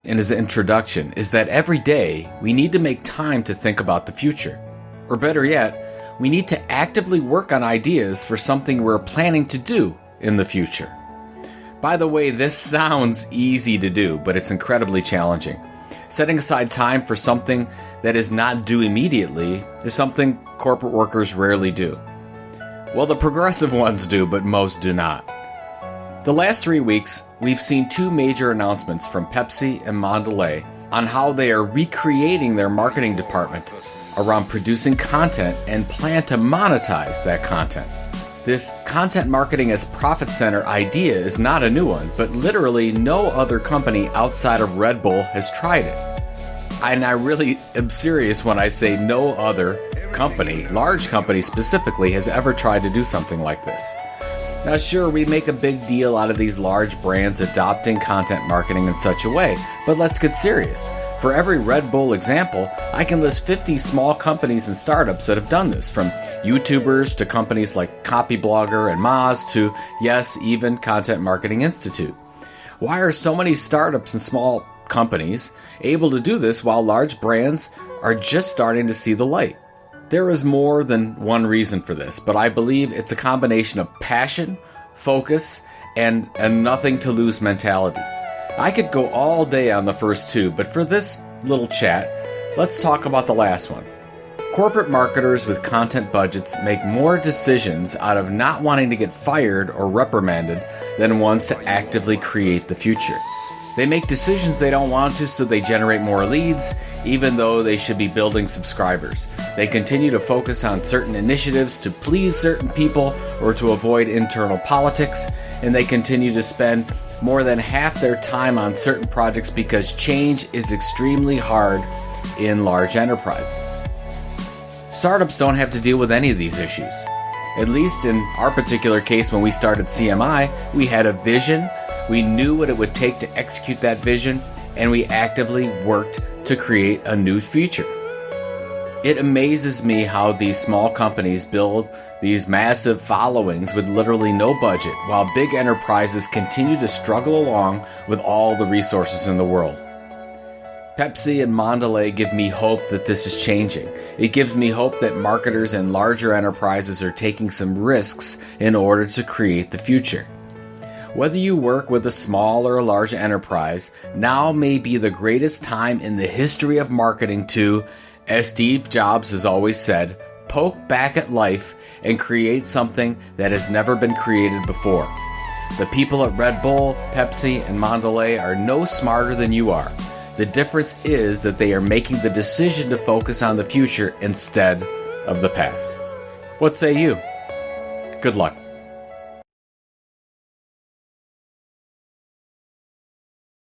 in his introduction is that every day we need to make time to think about the future. Or better yet, we need to actively work on ideas for something we're planning to do in the future. By the way, this sounds easy to do, but it's incredibly challenging. Setting aside time for something that is not due immediately is something corporate workers rarely do. Well, the progressive ones do, but most do not. The last 3 weeks, we've seen 2 major announcements from Pepsi and Mondelez on how they are recreating their marketing department around producing content and plan to monetize that content. This content marketing as profit center idea is not a new one, but literally no other company outside of Red Bull has tried it. And I really am serious when I say no other company, large company specifically, has ever tried to do something like this. Now sure, we make a big deal out of these large brands adopting content marketing in such a way, but let's get serious. For every Red Bull example, I can list 50 small companies and startups that have done this, from YouTubers to companies like Copyblogger and Moz to, yes, even Content Marketing Institute. Why are so many startups and small companies able to do this while large brands are just starting to see the light? There is more than one reason for this, but I believe it's a combination of passion, focus, and a nothing-to-lose mentality. I could go all day on the first 2, but for this little chat, let's talk about the last one. Corporate marketers with content budgets make more decisions out of not wanting to get fired or reprimanded than ones to actively create the future. They make decisions they don't want to, so they generate more leads, even though they should be building subscribers. They continue to focus on certain initiatives to please certain people or to avoid internal politics, and they continue to spend more than half their time on certain projects because change is extremely hard in large enterprises. Startups don't have to deal with any of these issues. At least in our particular case, when we started CMI, we had a vision. We knew what it would take to execute that vision, and we actively worked to create a new future. It amazes me how these small companies build these massive followings with literally no budget, while big enterprises continue to struggle along with all the resources in the world. Pepsi and Mondelez give me hope that this is changing. It gives me hope that marketers and larger enterprises are taking some risks in order to create the future. Whether you work with a small or a large enterprise, now may be the greatest time in the history of marketing to, as Steve Jobs has always said, poke back at life and create something that has never been created before. The people at Red Bull, Pepsi, and Mondelez are no smarter than you are. The difference is that they are making the decision to focus on the future instead of the past. What say you? Good luck.